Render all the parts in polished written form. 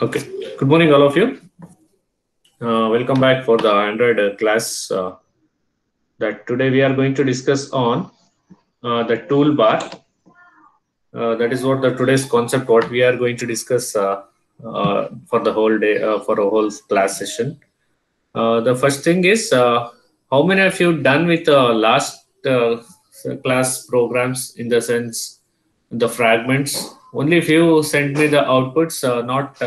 Okay. Good morning, all of you. Welcome back for the Android class. That today we are going to discuss on the toolbar. That is what the today's concept. What we are going to discuss for the whole day for a whole class session. The first thing is how many of you done with last class programs in the sense the fragments. Only if you send me the outputs, not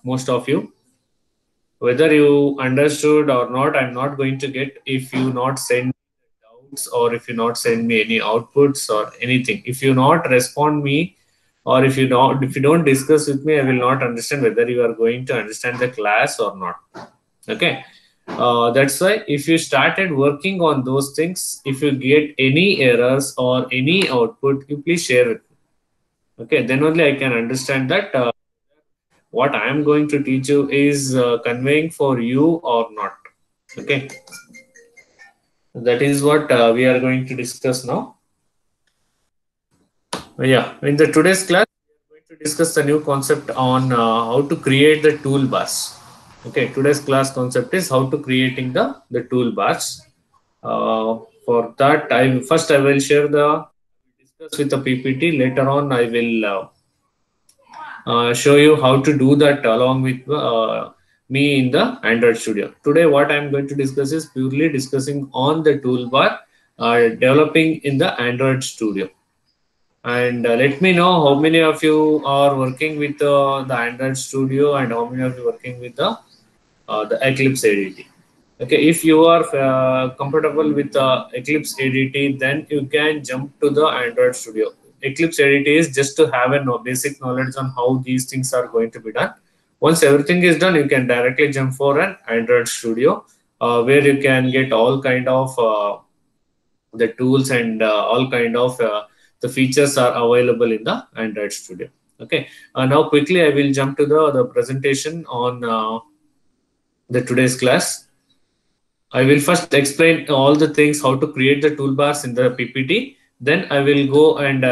most of you. Whether you understood or not, I'm not going to get if you not send doubts or if you not send me any outputs or anything. If you not respond me or if you don't discuss with me, I will not understand whether you are going to understand the class or not. Okay. That's why if you started working on those things, if you get any errors or any output, you please share it. Okay, then only I can understand that what I am going to teach you is conveying for you or not. Okay, that is what we are going to discuss now. Yeah, in the today's class, we are going to discuss the new concept on how to create the toolbars. Okay, today's class concept is how to creating the toolbars. For that, I will share the discuss with the PPT. Later on, I will show you how to do that along with me in the Android Studio. Today, what I'm going to discuss is purely discussing on the toolbar developing in the Android Studio. And let me know how many of you are working with the Android Studio and how many of you working with the Eclipse ADT. Okay, if you are comfortable with Eclipse ADT, then you can jump to the Android Studio. Eclipse ADT is just to have a basic knowledge on how these things are going to be done. Once everything is done, you can directly jump for an Android Studio, where you can get all kind of the tools and all kind of the features are available in the Android Studio. Okay, now quickly I will jump to the presentation on the today's class. I will first explain all the things how to create the toolbars in the PPT. Then I will go and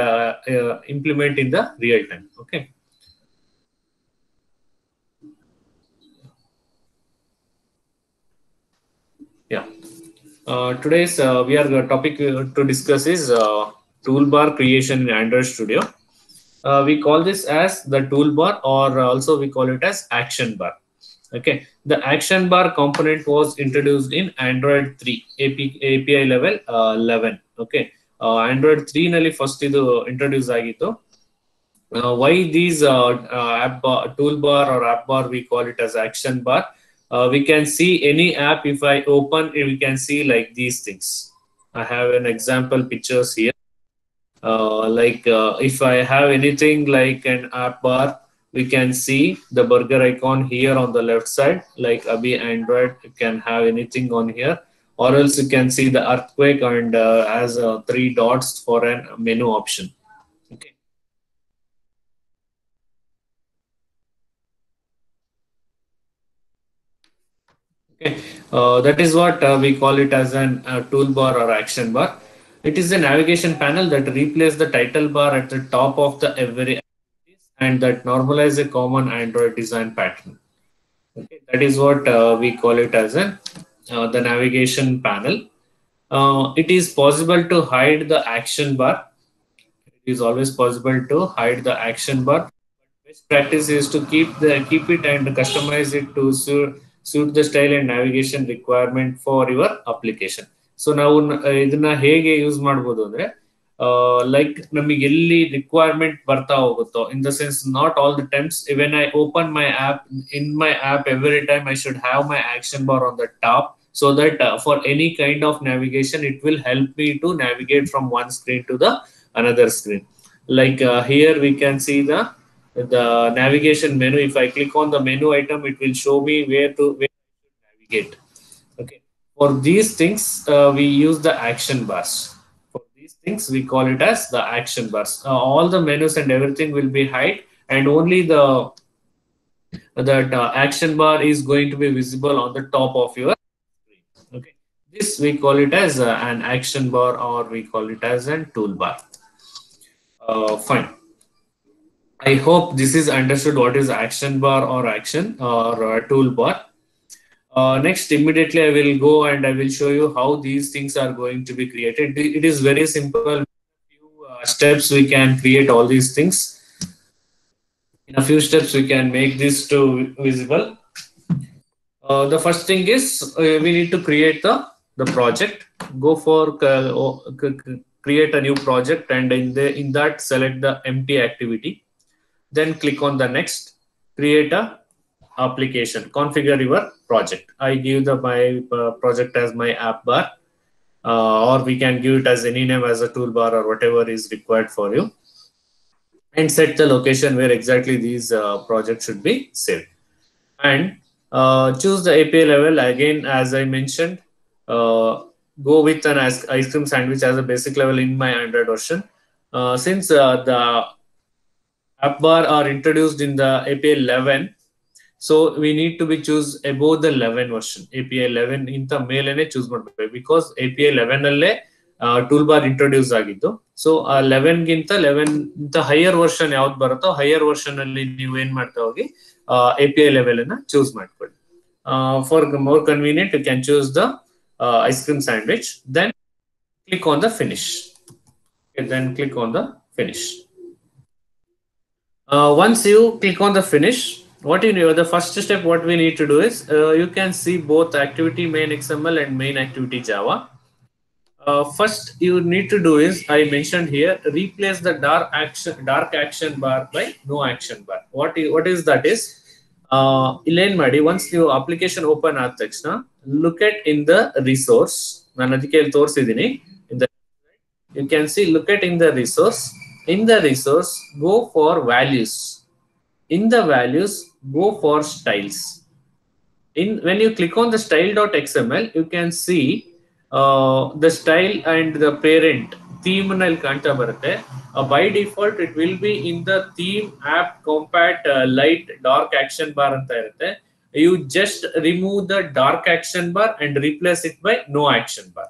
implement in the real time. Okay. Yeah. Today's we are topic to discuss is toolbar creation in Android Studio. We call this as the toolbar, or also we call it as action bar. Okay, the action bar component was introduced in Android 3 API level 11. Okay, Android 3 ನಲ್ಲಿ first ಇದು introduce ಆಗಿತ್ತು. Why these app bar, toolbar or app bar we call it as action bar. We can see any app. If I open, we can see like these things. I have an example pictures here. If I have anything like an app bar, we can see the burger icon here on the left side. Like Abhi Android, you can have anything on here, or else you can see the earthquake and as three dots for an menu option. Okay. Okay, that is what we call it as an toolbar or action bar. It is a navigation panel that replaces the title bar at the top of the every and that normalize a common Android design pattern. Okay, that is what we call it as the navigation panel. It is possible to hide the action bar. It is always possible to hide the action bar. Best practice is to keep it and customize it to suit the style and navigation requirement for your application. So ನಾವು ಇದನ್ನ ಹೇಗೆ use ಮಾಡ್ಬೋದು ಅಂದ್ರೆ like ನಮಗೆ ಎಲ್ಲಿ requirement ಬರ್ತಾ ಹೋಗುತ್ತೋ in the sense not all the times when I open my app in my app every time I should have my action bar on the top so that for any kind of navigation it will help me to navigate from one screen to the another screen. Like here we can see the navigation menu. If I click on the menu item, it will show me where to navigate. Okay, for these things we use the action bars. For these things we call it as the action bars. All the menus and everything will be hide, and only that action bar is going to be visible on the top of your screen. Okay, this we call it as an action bar, or we call it as a toolbar. Fine. I hope this is understood what is action bar or action or toolbar. Next, immediately I will go and I will show you how these things are going to be created. It is very simple. Few steps we can create all these things. In a few steps we can make this to visible. The first thing is we need to create the project. Go for create a new project, and in that select the empty activity. Then click on the next. Create a application. Configure your project. I give the my project as my app bar, or we can give it as any name as a toolbar or whatever is required for you, and set the location where exactly these projects should be saved. And choose the API level again, as I mentioned. Uh, Go with an ice cream sandwich as a basic level in my Android version. Since the app bar are introduced in the API 11, so we need to be choose above the 11 version. API 11 ಇಂತ ಮೇಲೆನೆ choose ಮಾಡಬೇಕು, because API 11 ಅಲ್ಲೇ toolbar introduce ಆಗಿದ್ದು. So ಆ 11 ಗಿಂತ 11 ಇಂತ higher version ಯಾವ್ದು ಬರುತ್ತೋ ಹೈಯರ್ ವರ್ಷನ್ ಅಲ್ಲಿ ನೀವು ಏನ್ ಮಾಡ್ತಾ ಹೋಗಿ API ಲೆವೆಲ್ ಅನ್ನ ಚೂಸ್ ಮಾಡ್ಕೊಳ್ಳಿ. For more convenient you can choose the ice cream sandwich, then click on the finish. Okay, then click on the finish. Once you click on the finish, what you know, the first step what we need to do is you can see both activity main XML and main activity Java. First you need to do is, I mentioned here, replace the dark action bar by no action bar. What is that is, illen ಮಾಡಿ once ನೀವು application open ಆದ ತಕ್ಷಣ look at in the resource. ನಾನು ಅದಕ್ಕೆ ಇಲ್ಲಿ ತೋರಿಸಿದ್ದೀನಿ. You can see, look at in the resource. In the resource, go for values. In the values, go for styles. When you click on the style.xml, you can see the style and the parent theme nal kanta barutte. By default it will be in the theme app compat light dark action bar anta irutte. You just remove the dark action bar and replace it by no action bar.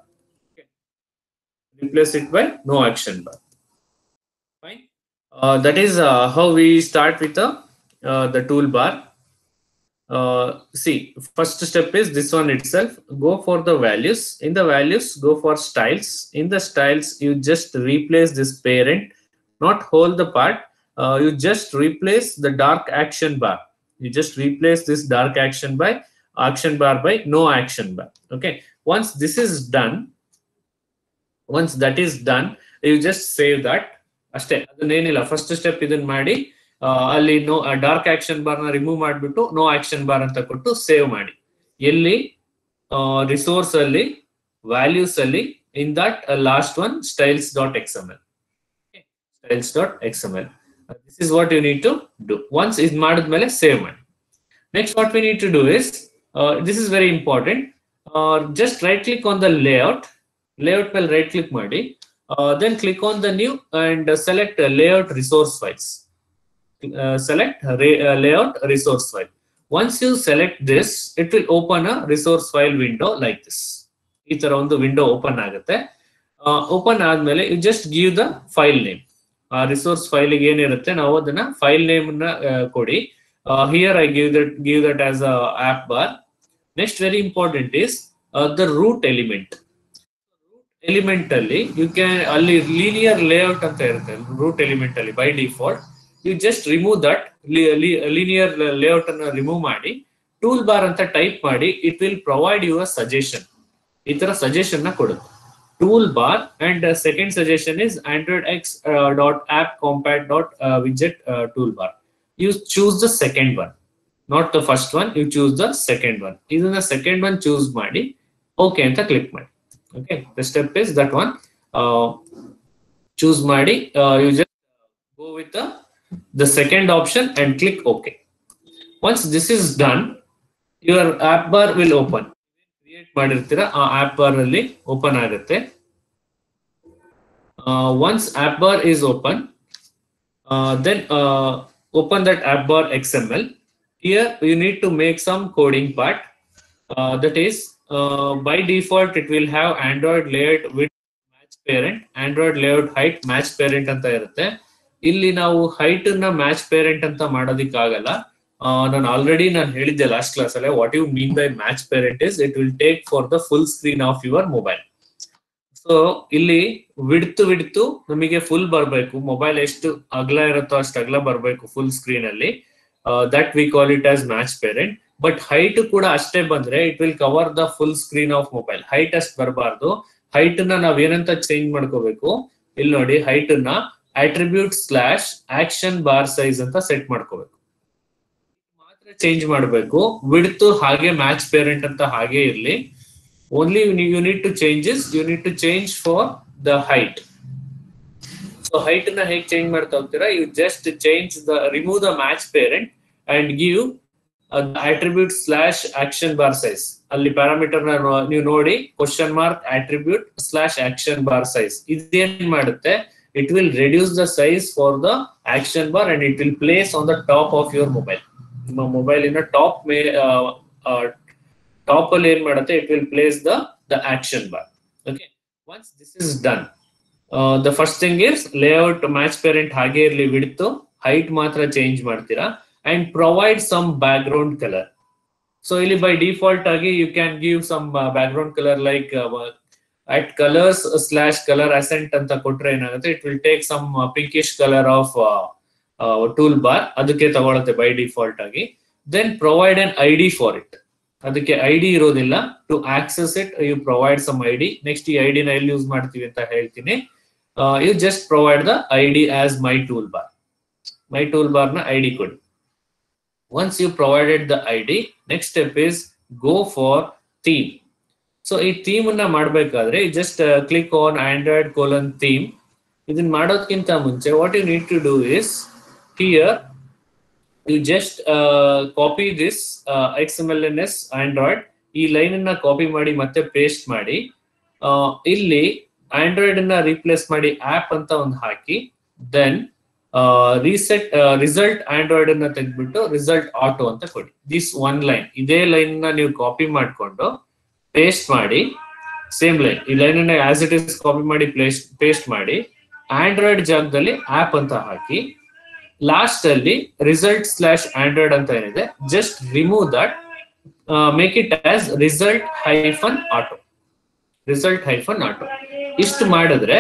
Okay. Replace it by no action bar. Fine. That is how we start with the toolbar. See, first step is this one itself. Go for the values. In the values, go for styles. In the styles, you just replace this parent, not hold the part. You just replace the dark action bar. You just replace this dark action bar by no action bar. Okay. Once this is done, once that is done, you just save that. ಅಷ್ಟೇ, ಅದನ್ನೇನಿಲ್ಲ. First step ಇದನ್ನ ಮಾಡಿ ಅಲ್ಲಿ dark action bar ನ remove ಮಾಡಿಬಿಟ್ಟು no action bar ಅಂತ ಕೊಟ್ಟು save ಮಾಡಿ. ಎಲ್ಲಿ? ರಿಸೋರ್ಸ್ ಅಲ್ಲಿ, ವ್ಯಾಲ್ಯೂಸ್ ಅಲ್ಲಿ, in that last one styles.xml. styles.xml. This is what you need to do. Once ಇದು ಮಾಡಿದ್ಮೇಲೆ ಸೇವ್ ಮಾಡಿ. Next what we need to do is, this is very important, just right click on the layout ಮೇಲೆ right click ಮಾಡಿ, then click on the new and select layout resource files. Select layout resource file. Once you select this, it will open a resource file window like this. ಈ ತರ ಒಂದು window open ಆಗುತ್ತೆ. Open ಆದ್ಮೇಲೆ you just give the file name. Resource file ಗೆ ಏನಿರುತ್ತೆ ನಾವು ಅದನ್ನ file name ನ ಕೊಡಿ. Here I give that as a app bar. Next, very important is the root element. Element ಅಲ್ಲಿ you can ಅಲ್ಲಿ linear layout ಅಂತ ಇರುತ್ತೆ root element ಅಲ್ಲಿ by default. You just remove that linear layout ಅನ್ನು remove ಮಾಡಿ tool bar ಅಂತ type ಮಾಡಿ. It will provide you a suggestion. ಈ ತರ ಸಜೆಷನ್ ನ ಕೊಡುತ್ತೆ tool bar. And second suggestion is androidx.app.compat.widget toolbar. You choose the second one, not the first one. You choose the second one. ಇದನ್ನ second one choose ಮಾಡಿ okay ಅಂತ click ಮಾಡಿ. Okay, the step is that one. Choose ಮಾಡಿ, you just go with the second option and click okay. Once this is done, your app bar will open. Create ಮಾಡಿರ್ತೀರಾ ಆ app bar ಅಲ್ಲಿ open ಆಗುತ್ತೆ. Once app bar is open, then open that app bar XML. Here you need to make some coding part. That is, by default it will have Android layout width match parent, Android layout height match parent ಅಂತ ಇರುತ್ತೆ. ಇಲ್ಲಿ ನಾವು height ನ match parent ಅಂತ ಮಾಡೋದಿಕ್ಕಾಗಲ್ಲ. ನಾನು ಹೇಳಿದ್ದೆ last class ಅಲ್ಲಿ what you mean by match parent is it will take for the full screen of your mobile. So ಇಲ್ಲಿ ವಿಡ್ತು ನಮಗೆ ಫುಲ್ ಬರಬೇಕು, ಮೊಬೈಲ್ ಎಷ್ಟು ಅಗಲ ಇರುತ್ತೋ ಅಷ್ಟು ಅಗಲ ಬರಬೇಕು ಫುಲ್ ಸ್ಕ್ರೀನ್ ಅಲ್ಲಿ. That we call it as match parent. But height ಕೂಡ ಅಷ್ಟೇ ಬಂದ್ರೆ it will cover the full screen of mobile. Height ಅಷ್ಟು ಬರಬಾರ್ದು. ಹೈಟ್ ನ ನಾವ್ ಏನಂತ ಚೇಂಜ್ ಮಾಡ್ಕೋಬೇಕು, ಇಲ್ಲಿ ನೋಡಿ ಹೈಟ್ ನ attribute slash action bar size ಅಂತ ಸೆಟ್ ಮಾಡ್ಕೋಬೇಕು. ಮಾತ್ರ ಚೇಂಜ್ ಮಾಡಬೇಕು. ವಿಡ್ತ್ ಹಾಗೆ ಮ್ಯಾಚ್ ಪೇರೆಂಟ್ ಅಂತ ಹಾಗೆ ಇರ್ಲಿ. Only you need to change is you need to change for the height. So height na hege change ಮಾಡ್ತಾ ಹೋಗ್ತೀರಾ, you just remove the match parent and give the attribute slash action bar size. ಅಲ್ಲಿ parameter ನ ನೀವು ನೋಡಿ question mark attribute slash action bar size. ಇದೇನ್ ಮಾಡುತ್ತೆ, it will reduce the size for the action bar and it will place on the top of your mobile. ನಿಮ್ಮ mobile ಇನ top ಅಲ್ಲಿ ಏನ್ ಮಾಡುತ್ತೆ, it will place the action bar. Okay, once this is done, the first thing is layout match parent ಹಾಗೆ ಇರ್ಲಿ, width height ಮಾತ್ರ change ಮಾಡ್ತೀರಾ and provide some background colour. So ಇಲ್ಲಿ ಬೈ ಡಿಫಾಲ್ಟ್ ಆಗಿ you can give some background colour like at colours slash colour accent ಅಂತ ಕೊಟ್ರೆ ಏನಾಗುತ್ತೆ, it will take some pinkish colour of tool bar, ಅದಕ್ಕೆ ತಗೊಳುತ್ತೆ by default ಆಗಿ. Then provide an ID for it. ಅದಕ್ಕೆ ID ಇರೋದಿಲ್ಲ. To access it you provide some ID. Next ಈ ID ನ ಎಲ್ಲಿ ಯೂಸ್ ಮಾಡ್ತೀವಿ ಅಂತ ಹೇಳ್ತೀನಿ. You just provide the ID as my tool bar. My tool bar ನ ಐಡಿ ಕೊಡಿ. Once you provided the ID, next step is go for theme. So ಈ theme ಅನ್ನ ಮಾಡ್ಬೇಕಾದ್ರೆ just click on Android theme. ಇದನ್ನ ಮಾಡೋದಕ್ಕಿಂತ ಮುಂಚೆ what you need to do is here you just copy this XMLNS Android. ಈ line ಅನ್ನ copy ಮಾಡಿ ಮತ್ತೆ ಪೇಸ್ಟ್ ಮಾಡಿ, ಇಲ್ಲಿ ಆಂಡ್ರಾಯ್ಡ್ ಅನ್ನ ರೀಪ್ಲೇಸ್ ಮಾಡಿ ಆಪ್ ಅಂತ ಒಂದು ಹಾಕಿ, ದೆನ್ ರಿಸಲ್ಟ್ ಆಂಡ್ರಾಯ್ಡ್ ಅನ್ನ ತೆಗೆದ್ಬಿಟ್ಟು ರಿಸಲ್ಟ್ ಆಟೋ ಅಂತ ಕೊಡಿ. ದಿಸ್ ಒನ್ ಲೈನ್, ಇದೇ ಲೈನ್ ನ ನೀವು ಕಾಪಿ ಮಾಡ್ಕೊಂಡು ಪೇಸ್ಟ್ ಮಾಡಿ, ಸೇಮ್ ಲೈನ್, ಈ ಲೈನ್ ಅನ್ನ ಆಸ್ ಇಟ್ ಇಸ್ ಕಾಪಿ ಮಾಡಿ ಪೇಸ್ಟ್ ಮಾಡಿ, ಆಂಡ್ರಾಯ್ಡ್ ಜಾಗದಲ್ಲಿ ಆಪ್ ಅಂತ ಹಾಕಿ, ಲಾಸ್ಟ್ ಅಲ್ಲಿ ರಿಸಲ್ಟ್ ಸ್ಲಾಶ್ ಆಂಡ್ರಾಯ್ಡ್ ಅಂತ ಏನಿದೆ just remove that, make it as result hyphen auto. ಇಷ್ಟು ಮಾಡಿದ್ರೆ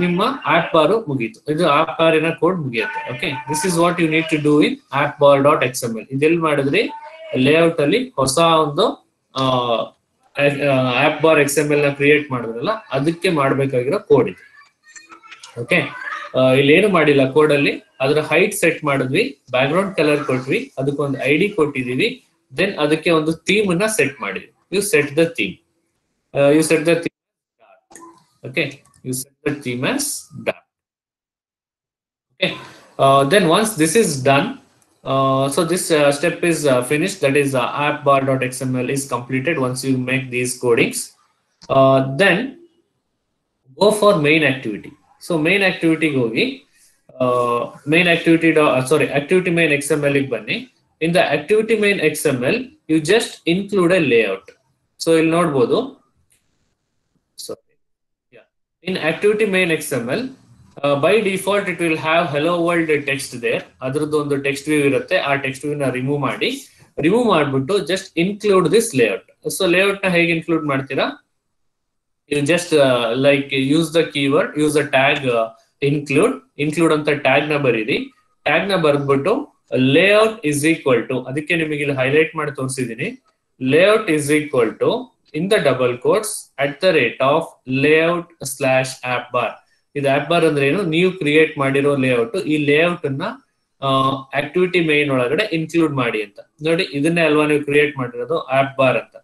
ನಿಮ್ಮ ಆಪ್ ಬಾರ್ ಮುಗೀತು. ಇದು ಆಪ್ ಬಾರಿನ ಕೋಡ್ ಮುಗಿಯುತ್ತೆ. Okay, this is what you need to do in app bar dot XML. ಇದೆಲ್ಲಿ ಮಾಡಿದ್ರಿ, ಲೇಔಟ್ ಅಲ್ಲಿ ಹೊಸ ಒಂದು ಆಪ್ ಬಾರ್ XML ನ ಕ್ರಿಯೇಟ್ ಮಾಡಿದ್ರಲ್ಲ, ಅದಕ್ಕೆ ಮಾಡ್ಬೇಕಾಗಿರೋ ಕೋಡ್ ಇದೆ. ಓಕೆ, ಇಲ್ಲಿ ಏನು ಮಾಡಿಲ್ಲ ಕೋಡ್ ಅಲ್ಲಿ, ಅದರ ಹೈಟ್ ಸೆಟ್ ಮಾಡಿದ್ವಿ, ಬ್ಯಾಕ್ ಗ್ರೌಂಡ್ ಕಲರ್ ಕೊಟ್ವಿ, ಅದಕ್ಕೊಂದು ಐಡಿ ಕೊಟ್ಟಿದೀವಿ, ದೆನ್ ಅದಕ್ಕೆ ಒಂದು ಥೀಮ್ ಅನ್ನ ಸೆಟ್ ಮಾಡಿದ್ವಿ. You set the theme. Okay, you set the theme as dark. Okay, then once this is done, so this step is finished. That is appbar.xml is completed. Once you make these codings, then go for main activity. So main activity hogi activity main XML ಗೆ ಬನ್ನಿ. In the activity main XML, you just include a layout. So you'll ನೋಡಬಹುದು. In activity main XML, by default it will have hello world text there. ಅದರದ್ದು ಒಂದು text view ಇರುತ್ತೆ. ಆ text view ನ remove ಮಾಡಿಬಿಟ್ಟು just include this layout. So layout ನ ಹೇಗೆ include ಮಾಡ್ತೀರಾ, you just use the keyword, use the tag include ಅಂತ ಟ್ಯಾಗ್ ನ ಬರೀರಿ. ಟ್ಯಾಗ್ ನ ಬರೆದ್ಬಿಟ್ಟು layout is equal to, ಅದಕ್ಕೆ ನಿಮಗೆ ಇಲ್ಲಿ ಹೈಲೈಟ್ ಮಾಡಿ ತೋರಿಸಿದೀನಿ, layout is equal to in the double quotes @ layout / app bar. ಇದು ಆಪ್ ಬಾರ್ ಅಂದ್ರೆ ಏನು, ನೀವು ಕ್ರಿಯೇಟ್ ಮಾಡಿರೋ ಲೇಔಟ್. ಈ ಲೇಔಟ್ ಅನ್ನ ಆಕ್ಟಿವಿಟಿ ಮೈನ್ ಒಳಗಡೆ ಇನ್ಕ್ಲೂಡ್ ಮಾಡಿ ಅಂತ ನೋಡಿ. ಇದನ್ನೇ ಅಲ್ವಾ ನೀವು ಕ್ರಿಯೇಟ್ ಮಾಡಿರೋದು ಆಪ್ ಬಾರ್ ಅಂತ.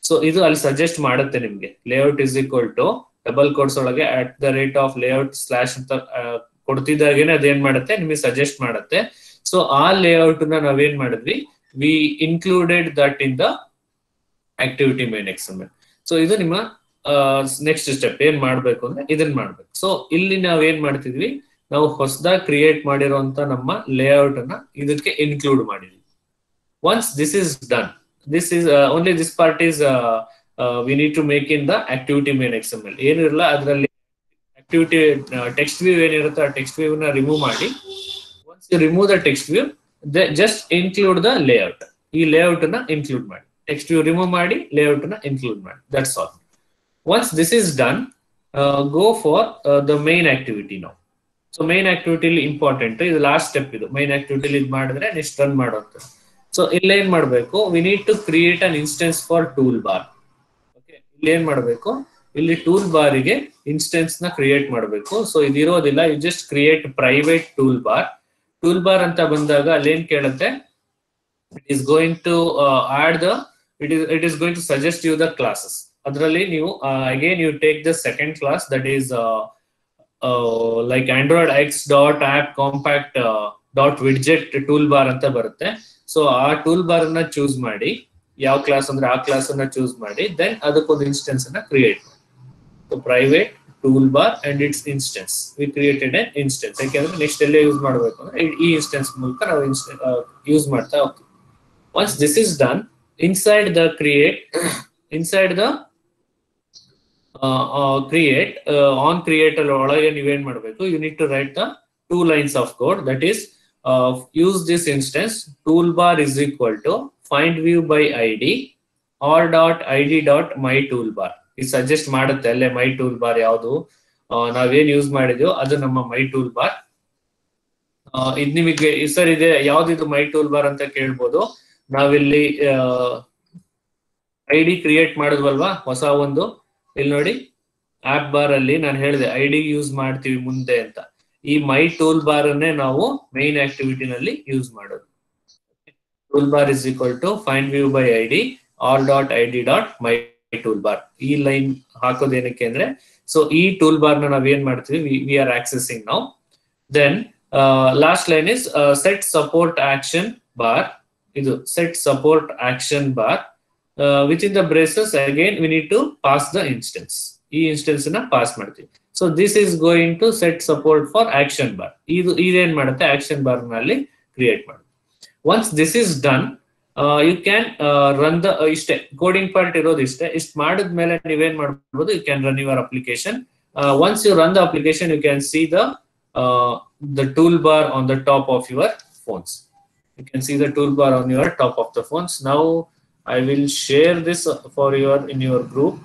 ಸೊ ಇದು ಅಲ್ಲಿ ಸಜೆಸ್ಟ್ ಮಾಡುತ್ತೆ ನಿಮ್ಗೆ, layout is equal to double quotes ಒಳಗೆ @ layout / ಅಂತ ಕೊಡ್ತಿದ್ದಾಗೇನೆ ಅದೇನ್ ಮಾಡುತ್ತೆ, ನಿಮಗೆ ಸಜೆಸ್ಟ್ ಮಾಡುತ್ತೆ. ಸೊ ಆ ಲೇಔಟ್ ನ ನಾವೇನ್ ಮಾಡಿದ್ವಿ, we included that in the activity main XML. So ಇದು ನಿಮ್ಮ ನೆಕ್ಸ್ಟ್ ಸ್ಟೆಪ್. ಏನ್ ಮಾಡ್ಬೇಕು ಅಂದ್ರೆ ಇದನ್ನ ಮಾಡ್ಬೇಕು. ಸೊ ಇಲ್ಲಿ ನಾವ್ ಏನ್ ಮಾಡ್ತಿದ್ವಿ, ನಾವು ಹೊಸದಾಗಿ ಕ್ರಿಯೇಟ್ ಮಾಡಿರುವಂತ ನಮ್ಮ ಲೇಔಟ್ ಅನ್ನ ಇದಕ್ಕೆ ಇನ್ಕ್ಲೂಡ್ ಮಾಡಿದ್ವಿ. Once this is done, this is only this part is we need to make in the activity main XML. ಏನಿರಲ್ಲ ಅದರಲ್ಲಿ activity text view ಏನಿರುತ್ತೆ ಆ text view ನ ರಿಮೂವ್ ಮಾಡಿ. once you remove the text view, just include the layout. ಈ layout ನ include ಮಾಡಿ. text view remove ಮಾಡಿ, layout ನ include ಮಾಡಿ. That's all. Once this is done, go for the main activity now. So main activity important. ಇದು last step. ಇದು main activity ಇದು ಮಾಡಿದ್ರೆ ನೆಕ್ಸ್ಟ್ ರನ್ ಮಾಡೋದು. ಸೊ ಇಲ್ಲಿ ಏನ್ ಮಾಡಬೇಕು, we need to create an instance for toolbar. Okay, ಇಲ್ಲಿ ಏನ್ ಮಾಡಬೇಕು, ಇಲ್ಲಿ ಟೂಲ್ ಬಾರಿಗೆ ಇನ್ಸ್ಟೆನ್ಸ್ ನ ಕ್ರಿಯೇಟ್ ಮಾಡಬೇಕು. ಸೊ ಇದಿರೋದಿಲ್ಲ, you just create private tool bar. Tool bar ಅಂತ ಬಂದಾಗ ಅಲ್ಲೇನ್ ಕೇಳುತ್ತೆ, it is going to add the it is going to suggest you the classes. ಅದರಲ್ಲಿ ನೀವು again you take the second class, that is like Android X dot app compact dot widget tool bar ಅಂತ ಬರುತ್ತೆ. So ಆ tool bar ನ choose ಮಾಡಿ, ಯಾವ class ಅಂದ್ರೆ ಆ ಕ್ಲಾಸ್ ಅನ್ನ ಚೂಸ್ ಮಾಡಿ, ದೆನ್ ಅದಕ್ಕೊಂದು ಇನ್ಸ್ಟೆನ್ಸ್ ಅನ್ನ ಕ್ರಿಯೇಟ್ ಮಾಡಿ. So private tool bar and its instance, we created an instance. ಯಾಕೆಂದ್ರೆ ನೆಕ್ಸ್ಟ್ ಎಲ್ಲೇ ಯೂಸ್ ಮಾಡಬೇಕು ಅಂದ್ರೆ ಈ ಇನ್ಸ್ಟೆನ್ಸ್ ಮೂಲಕ ನಾವು ಯೂಸ್ ಮಾಡ್ತಾ ಹೋಗ್ತೀವಿ. Once this is done, inside the create, inside the create on creator ಒಳಗೆ ನೀವೇನ್ ಮಾಡಬೇಕು, you need to write the 2 lines of code. That is, use this instance toolbar is equal to find view by id or dot id dot my toolbar. ಇದು suggest ಮಾಡುತ್ತೆ ಅಲ್ಲೇ ಮೈ tool bar ಯಾವುದು ನಾವೇನ್ use ಮಾಡಿದ್ಯೋ ಅದು ನಮ್ಮ ಮೈ tool bar. ಇದು ನಿಮಗೆ sir ಇದೆ ಯಾವ್ದಿದು ಮೈ ಟೂಲ್ ಬಾರ್ ಅಂತ ಕೇಳ್ಬೋದು. ನಾವಿಲ್ಲಿ ಐಡಿ ಕ್ರಿಯೇಟ್ ಮಾಡಿದ್ವಲ್ವಾ ಹೊಸ ಒಂದು, ಇಲ್ಲಿ ನೋಡಿ ಆಪ್ ಬಾರ್ ಅಲ್ಲಿ ನಾನು ಹೇಳಿದೆ ಐಡಿ ಯೂಸ್ ಮಾಡ್ತೀವಿ ಮುಂದೆ ಅಂತ. ಈ ಮೈ ಟೂಲ್ ಬಾರ್ ಅನ್ನೇ ನಾವು ಮೈನ್ ಆಕ್ಟಿವಿಟಿ ನಲ್ಲಿ ಯೂಸ್ ಮಾಡೋದು. Tool bar is equal to find view by ID R dot ID dot my tool bar. ಈ ಲೈನ್ ಹಾಕೋದೇನಕ್ಕೆ ಅಂದ್ರೆ, ಸೊ ಈ ಟೂಲ್ ಬಾರ್ ನ ನಾವ್ ಏನ್ ಮಾಡ್ತೀವಿ, we are accessing now. Then last line is set support action bar. ಇದು set support action bar within the braces again we need to pass the instance. ಈ instance ನ pass ಮಾಡ್ತೀವಿ. So this is going to set support for action bar. ಇದೇನ್ ಮಾಡುತ್ತೆ, action bar ನಲ್ಲಿ create ಮಾಡುತ್ತೆ. Once this is done, you can run the ಇಷ್ಟೇ coding part ಇರೋದು ಇಷ್ಟೇ. ಇಷ್ಟು ಮಾಡಿದ್ಮೇಲೆ ನೀವೇನ್ ಮಾಡ್ಬೋದು, you can run your application. Once you run the application, you can see the tool bar on the top of your phones. You can see the toolbar on your top of the phones. Now I will share this for in your group.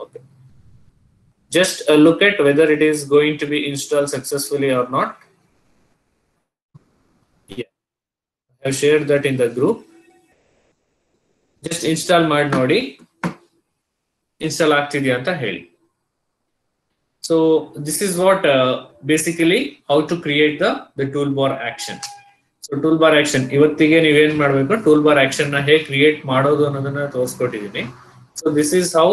Okay. Just look at whether it is going to be installed successfully or not. Yeah, I have shared that in the group. Just install ಮಾಡಿ ನೋಡಿ, install ಆಗ್ತಿದೆಯಾ ಅಂತ ಹೇಳಿ. So this is what basically how to create the toolbar action. So toolbar action ಇವತ್ತಿಗೆ ನೀವೇನ್ ಮಾಡಬೇಕು, toolbar action ನ ಹೇಗೆ create ಮಾಡೋದು ಅನ್ನೋದನ್ನ ತೋರಿಸ್ಕೊಟ್ಟಿದ್ದೀನಿ. So this is how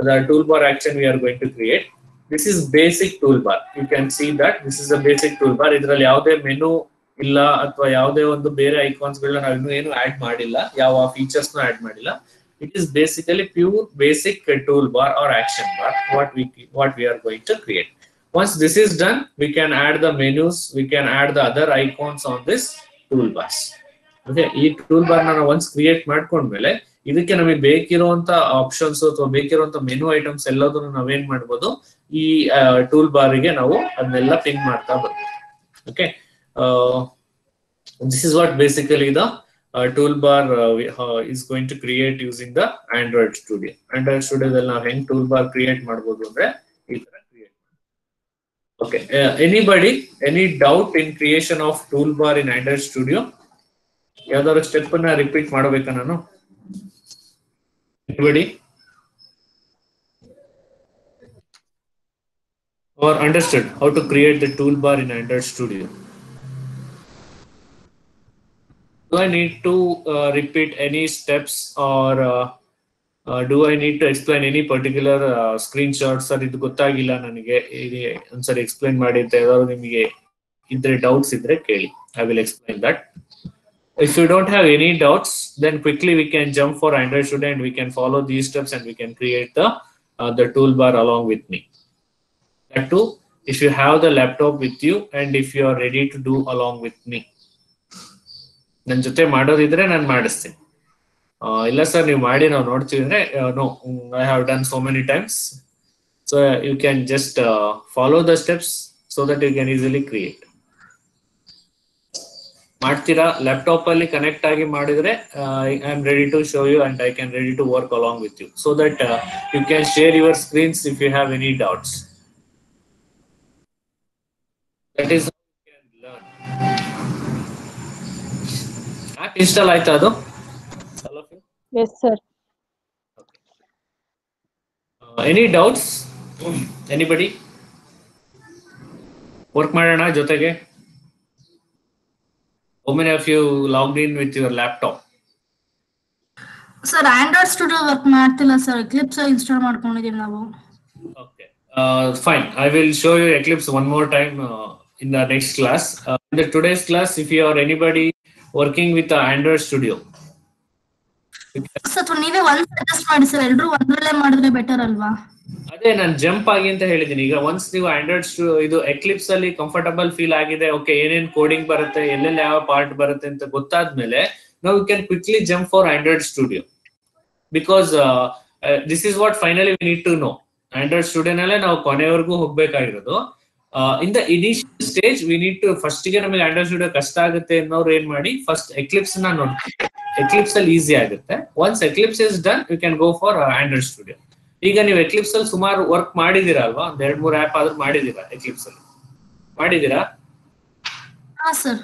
the toolbar action we are going to create. This is basic toolbar. You can see that this is a basic toolbar. ಇದರಲ್ಲಿ ಯಾವುದೇ menu ಇಲ್ಲ ಅಥವಾ ಯಾವುದೇ ಒಂದು ಬೇರೆ ಐಕಾನ್ಸ್ ಗಳನ್ನ ನಾವು ಇನ್ನೂ ಏನು ಆಡ್ ಮಾಡಿಲ್ಲ, ಯಾವ ಫೀಚರ್ಸ್ ನ ಆಡ್ ಮಾಡಿಲ್ಲ. It is basically pure basic toolbar or action bar what we are going to create. Once this is done, we can add the menus, we can add the other icons on this toolbars. Okay, ಈ toolbar ನ ನಾವು once create ಮಾಡ್ಕೊಂಡ್ಮೇಲೆ ಇದಕ್ಕೆ ನಮಗೆ ಬೇಕಿರುವಂತ options ಅಥವಾ ಬೇಕಿರುವಂತ menu items ಎಲ್ಲದನ್ನು ನಾವೇನ್ ಮಾಡ್ಬೋದು, ಈ ಟೂಲ್ ಬಾರಿಗೆ ನಾವು ಅದನ್ನೆಲ್ಲ ಪಿನ್ ಮಾಡ್ತಾ ಬರ್ಬೋದು. Okay, this is what basically the toolbar is going to create using the Android Studio. Android Studio ದಲ್ಲಿ ನಾವು ಹೆಂಗ್ toolbar create ಮಾಡಬಹುದು ಅಂದ್ರೆ ಈ ತರ create. Okay, anybody any doubt in creation of toolbar in Android Studio? ಯಾವ್ದಾದ್ರು step ಅನ್ನ repeat ಮಾಡಬೇಕಾ ನಾನು? Anybody? Or understood how to create the toolbar in Android Studio? Do I need to repeat any steps or do I need to explain any particular screenshots? Sir, ಇದು ಗೊತ್ತಾಗಿಲ್ಲ ನನಗೆ, ಒಂದ್ಸರಿ explain ಮಾಡಿ ಅಂತ ಯಾವ್ದಾದ್ರು ನಿಮಗೆ ಇದ್ರೆ ಡೌಟ್ಸ್ ಇದ್ರೆ ಕೇಳಿ. I will explain that. If you don't have any doubts, then quickly we can jump for Android Studio and we can follow these steps and we can create the toolbar along with me. That too, if you have the laptop with you and if you are ready to do along with me. ನನ್ನ ಜೊತೆ ಮಾಡೋದಿದ್ರೆ ನಾನು ಮಾಡಿಸ್ತೀನಿ. ಇಲ್ಲ sir ನೀವು ಮಾಡಿ ನಾವು ನೋಡ್ತೀವಿ ಅಂದ್ರೆ no, I have done so many times. So you can just follow the steps so that you can easily create. ಮಾಡ್ತೀರಾ ಲ್ಯಾಪ್ಟಾಪ್ ಅಲ್ಲಿ ಕನೆಕ್ಟ್ ಆಗಿ ಮಾಡಿದ್ರೆ I am ready to show you and I can ready to work along with you so that you can share your screens if you have any doubts. That is app install ಆಯ್ತಾ ಅದು? Yes, sir. Any doubts anybody? Work ಮಾಡೋಣ ಜೊತೆಗೆ. How many of you logged in with your laptop? Sir, Android Studio work ಮಾಡ್ತಿಲ್ಲ sir. Eclipse install ಮಾಡ್ಕೊಂಡಿದ್ದೀವಿ ನಾವು. Okay. Fine. I will show you Eclipse one more time in the next class. In the today's class, if you are anybody working with the Android Studio. Sir, ನೀವೇ ಒಂದು suggest ಮಾಡಿ sir. ಎಲ್ಲರೂ ಒಂದರಲ್ಲೇ ಮಾಡಿದ್ರೆ better ಅಲ್ವಾ? ಅದೇ ನಾನು jump ಆಗಿ ಅಂತ ಹೇಳಿದ್ದೀನಿ. ಈಗ ಒನ್ಸ್ ನೀವು ಆಂಡ್ರಾಯ್ಡ್ ಇದು ಎಕ್ಲಿಪ್ಸ್ ಅಲ್ಲಿ ಕಂಫರ್ಟಬಲ್ ಫೀಲ್ ಆಗಿದೆ, ಓಕೆ ಏನೇನ್ ಕೋಡಿಂಗ್ ಬರುತ್ತೆ, ಎಲ್ಲೆಲ್ಲಿ ಯಾವ ಪಾರ್ಟ್ ಬರುತ್ತೆ ಅಂತ ಗೊತ್ತಾದ್ಮೇಲೆ ನಾವು can quickly jump for Android Studio because this is what finally we need to know. Android ಸ್ಟುಡಿಯೋನಲ್ಲೇ ನಾವು ಕೊನೆವರೆಗೂ ಹೋಗ್ಬೇಕಾಗಿರೋದು. In the initial stage we need to first ಗೆ ನಮಗೆ ಆಂಡ್ರಾಯ್ಡ್ ಸ್ಟುಡಿಯೋ ಕಷ್ಟ ಆಗುತ್ತೆ ಅನ್ನೋರು ಏನ್ ಮಾಡಿ ಫಸ್ಟ್ ಎಕ್ಲಿಪ್ಸ್ ನ ನೋಡಿ. ಎಕ್ಲಿಪ್ಸ್ ಅಲ್ಲಿ ಈಸಿ ಆಗುತ್ತೆ. Once Eclipse is done you can go for Android Studio. ಈಗ ನೀವು ಎಕ್ಲಿಪ್ಸ್ ಅಲ್ಲಿ ಸುಮಾರು ವರ್ಕ್ ಮಾಡಿದೀರಾ ಅಲ್ವಾ? ಒಂದ್ 2-3 ಆಪ್ ಆದ್ರೂ ಮಾಡಿದೀರಾ ಎಕ್ಲಿಪ್ಸ್ ಅಲ್ಲಿ? ಮಾಡಿದೀರಾ? ಹಾ ಸರ್.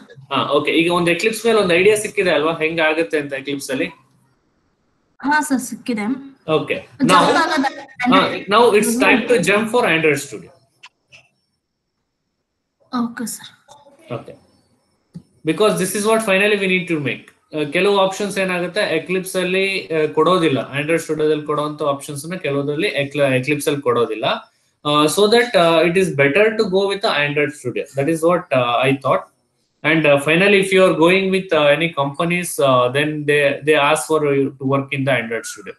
ಓಕೆ. ಈಗ ಒಂದು ಎಕ್ಲಿಪ್ಸ್ ಮೇಲೆ ಒಂದು ಐಡಿಯಾ ಸಿಕ್ಕಿದೆ ಅಲ್ವಾ ಹೆಂಗ್ ಆಗುತ್ತೆ ಅಂತ ಎಕ್ಲಿಪ್ಸ್ ಅಲ್ಲಿ? ಹಾ ಸರ್ ಸಿಕ್ಕಿದೆ. Okay. Now it's time to jump for Android Studio. Okay sir. Okay. Because this is what finally we need to make. ಕೆಲವು ಆಪ್ಷನ್ಸ್ ಏನಾಗುತ್ತೆ ಎಕ್ಲಿಪ್ಸ್ ಅಲ್ಲಿ ಕೊಡೋದಿಲ್ಲ, ಆಂಡ್ರಾಯ್ಡ್ ಸ್ಟುಡಿಯೋದಲ್ಲಿ ಕೊಡುವಂತ ಆಪ್ಷನ್ಸ್ ಕೆಲವೊಂದಲ್ಲಿ ಎಕ್ಲಿಪ್ಸ್ ಅಲ್ಲಿ ಕೊಡೋದಿಲ್ಲ. So that it is better to go with Android Studio. That is what I thought. And finally if you are going with any companies then they ask for to work in the Android Studio.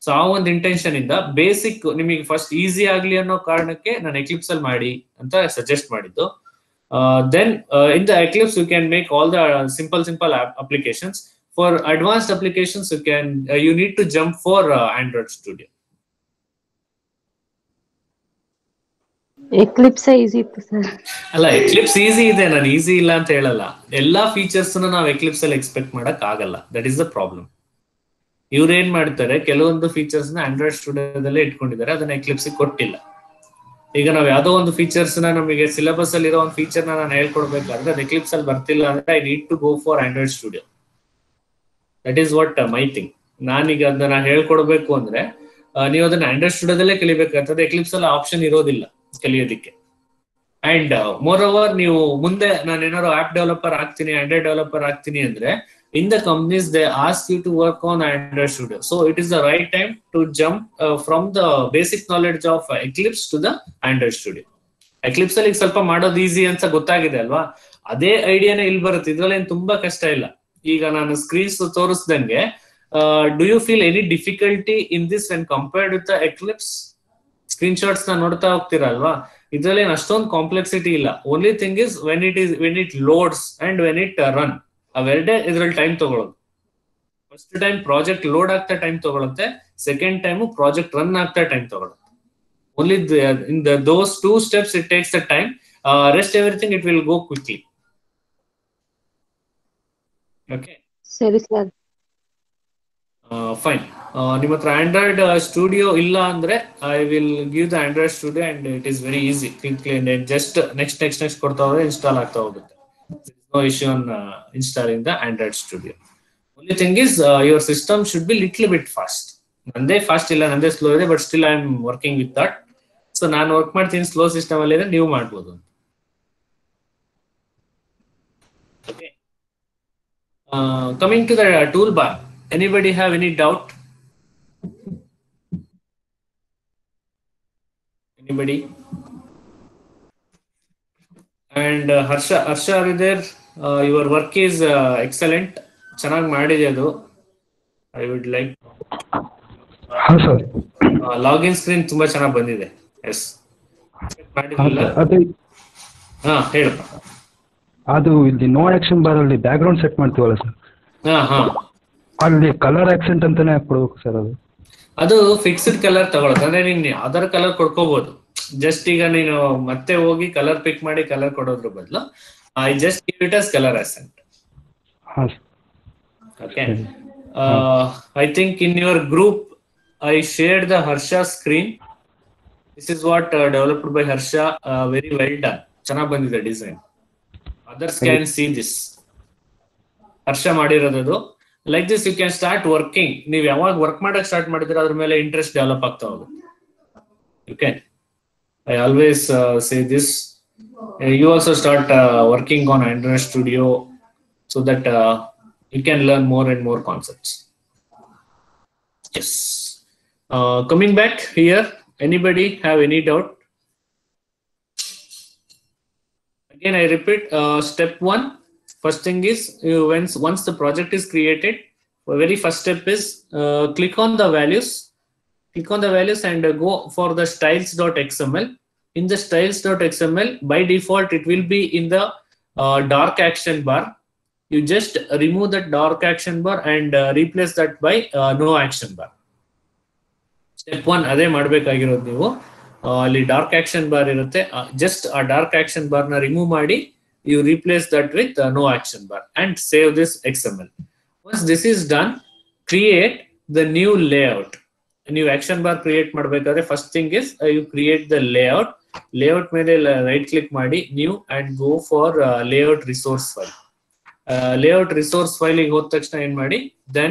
So ಆ ಒಂದು intention ಇಂದ basic ನಿಮಗೆ first easy ಆಗ್ಲಿ ಅನ್ನೋ ಕಾರಣಕ್ಕೆ ನಾನು Eclipse ಅಲ್ಲಿ ಮಾಡಿ ಅಂತ ಸಜೆಸ್ಟ್ ಮಾಡಿದ್ದು. Then in the Eclipse you can make all the simple applications. For advanced applications you need to jump for Android Studio. Eclipse easy ಇತ್ತು ಸರ್. ಅಲ್ಲ Eclipse ಈಸಿ ಇದೆ, ನಾನು ಈಸಿ ಇಲ್ಲ ಅಂತ ಹೇಳಲ್ಲ. ಎಲ್ಲಾ ಫೀಚರ್ಸ್ ನಾವು Eclipse ಅಲ್ಲಿ ಎಕ್ಸ್ಪೆಕ್ಟ್ ಮಾಡಕ್ ಆಗಲ್ಲ. That is the problem. ಇವ್ರು ಏನ್ ಮಾಡ್ತಾರೆ, ಕೆಲವೊಂದು ಫೀಚರ್ಸ್ ನ ಆಂಡ್ರಾಯ್ಡ್ ಸ್ಟುಡಿಯೋದಲ್ಲೇ ಇಟ್ಕೊಂಡಿದ್ದಾರೆ, ಅದನ್ನ Eclipse ಕೊಟ್ಟಿಲ್ಲ. ಈಗ ನಾವು ಯಾವ್ದೋ ಒಂದು ಫೀಚರ್ಸ್ ನಮಗೆ ಸಿಲೆಬಸ್ ಅಲ್ಲಿ ಇರೋ ಒಂದು ಫೀಚರ್ ನಾನು ಹೇಳ್ಕೊಡ್ಬೇಕಾದ್ರೆ ಅದು ಎಕ್ಲಿಪ್ಸ್ ಅಲ್ಲಿ ಬರ್ತಿಲ್ಲ ಅಂದ್ರೆ I need to go for Android Studio. That is what my thing. ನಾನೀಗ ಅದನ್ನ ಹೇಳ್ಕೊಡ್ಬೇಕು ಅಂದ್ರೆ ನೀವು ಅದನ್ನ ಆಂಡ್ರಾಯ್ಡ್ ಸ್ಟುಡಿಯೋದಲ್ಲೇ ಕಲಿಬೇಕಾಗ್ತದೆ. ಎಕ್ಲಿಪ್ಸ್ ಅಲ್ಲಿ ಆಪ್ಷನ್ ಇರೋದಿಲ್ಲ ಕಲಿಯೋದಿಕ್ಕೆ. ಅಂಡ್ ಮೋರ್ ಓವರ್ ನೀವು ಮುಂದೆ ನಾನು ಏನಾದ್ರು ಆಪ್ ಡೆವಲಪರ್ ಆಗ್ತೀನಿ, ಆಂಡ್ರಾಯ್ಡ್ ಡೆವಲಪರ್ ಆಗ್ತೀನಿ ಅಂದ್ರೆ in the companies they ask you to work on Android Studio. So it is the right time to jump from the basic knowledge of Eclipse to the Android Studio. Eclipse ಅಲ್ಲಿ ಸ್ವಲ್ಪ ಮಾಡೋದು easy ಅಂತ ಗೊತ್ತಾಗಿದೆ ಅಲ್ವಾ? ಅದೇ ಐಡಿಯಾನೇ ಇಲ್ಲಿ ಬರುತ್ತೆ. ಇದ್ರಲ್ಲಿ ಏನು ತುಂಬಾ ಕಷ್ಟ ಇಲ್ಲ. ಈಗ ನಾನು screens ತೋರಿಸ್ದಂಗೆ do you feel any difficulty in this when compared with the Eclipse? Screen shots ನ ನೋಡ್ತಾ ಹೋಗ್ತೀರಾ ಅಲ್ವಾ? ಇದ್ರಲ್ಲಿ ಅಷ್ಟೊಂದು ಕಾಂಪ್ಲೆಕ್ಸಿಟಿ ಇಲ್ಲ. Only thing is when it loads and when it run ಅವೆರಡೇ ಇದ್ರಲ್ಲಿ ಟೈಮ್ ತಗೊಳ್ಳೋದು. ಫಸ್ಟ್ ಟೈಮ್ ಪ್ರಾಜೆಕ್ಟ್ ಲೋಡ್ ಆಗ್ತಾ ಟೈಮ್ ತಗೊಳುತ್ತೆ, ಸೆಕೆಂಡ್ ಟೈಮ್ ಪ್ರಾಜೆಕ್ಟ್ ರನ್ ಆಗ್ತಾ ಟೈಮ್ ತಗೊಳುತ್ತೆ. Only in those 2 steps it takes the time. Rest everything it will go quickly. Okay. ಸರಿ sir. Fine. ನಿಮ್ಮ ಹತ್ರ Android studio ಇಲ್ಲ ಅಂದ್ರೆ I will give the Android studio and it is very easy. Just next ಕೊಡ್ತಾ ಹೋದ್ರೆ install ಆಗ್ತಾ ಹೋಗುತ್ತೆ. No issue on installing the Android Studio. Only thing is your system should be little bit fast. Nande fast illa, nande slow ide, but still I am working with that. So ನಾನು work ಮಾಡ್ತೀನಿ slow system ಅಲ್ಲಿ ಇದೆ, ನೀವು ಮಾಡ್ಬೋದು. Okay. Coming to the toolbar, anybody have any doubt? Anybody? And Harsha are there? Your work is excellent. ಚೆನ್ನಾಗಿ ಮಾಡಿದೆ ಅದು. I would like. ಹಾ ಸರ್. ಲಾಗಿನ್ ಸ್ಕ್ರೀನ್ ತುಂಬಾ ಚೆನ್ನಾಗಿ ಬಂದಿದೆ. ಎಸ್. ಅದೇ. ಹಾ ಹೇಳು. ಅದು ಇಲ್ಲಿ ನೋ ಆಕ್ಷನ್ ಬಾರ್ ಅಲ್ಲಿ ಬ್ಯಾಕ್ ಗ್ರೌಂಡ್ ಸೆಟ್ ಮಾಡ್ತೀವಲ್ಲ ಸರ್. ಹಾ. ಅಲ್ಲಿ ಕಲರ್ ಆಕ್ಸೆಂಟ್ ಅಂತಾನೆ ಕೊಡ್ಬೇಕು ಸರ್ ಅದು. ಅದು ಫಿಕ್ಸ್ಡ್ ಕಲರ್ ತಗೊಳುತ್ತೆ, ಅಂದ್ರೆ ನೀನ್ ಅದರ್ ಕಲರ್ ಕೊಡ್ಕೋಬಹುದು. ಜಸ್ಟ್ ಈಗ ನೀನು ಮತ್ತೆ ಹೋಗಿ ಕಲರ್ ಪಿಕ್ ಮಾಡಿ ಕಲರ್ ಕೊಡೋದ್ರ ಬದಲು I just give it as colour asset. ಹಾಂ Okay. I think in your group I shared the Harsha screen. This is what developed by Harsha. Very well done. ಚೆನ್ನಾಗಿ ಬಂದಿದೆ design. Others can see this. Harsha ಮಾಡಿರೋದು like this you can start working. ನೀವು ಯಾವಾಗ work ಮಾಡಕ್ start ಮಾಡಿದ್ರೆ ಅದ್ರ ಮೇಲೆ interest develop ಆಗ್ತಾ ಹೋಗುತ್ತೆ. Okay, I always say this. You also start working on Android Studio so that you can learn more and more concepts. Yes. Coming back here, anybody have any doubt? Again, I repeat, step 1, first thing is once the project is created, the very first step is click on the values and go for the styles.xml. In the styles.xml, by default it will be in the dark action bar. You just remove that dark action bar and replace that by no action bar. Step 1 ಅದೇ ಮಾಡಬೇಕಾಗಿರೋದು. ನೀವು ಅಲ್ಲಿ dark action bar ಇರುತ್ತೆ, just ಆ dark action bar ನ remove ಮಾಡಿ you replace that with no action bar and save this XML. Once this is done, create the new layout. A new action bar create ಮಾಡಬೇಕಾದ್ರೆ first thing is you create the layout ಮೇಲೆ right click ಮಾಡಿ new and go for layout resource file. Layout resource file ಗೆ ಹೋದ ತಕ್ಷಣ ಏನ್ ಮಾಡಿ, then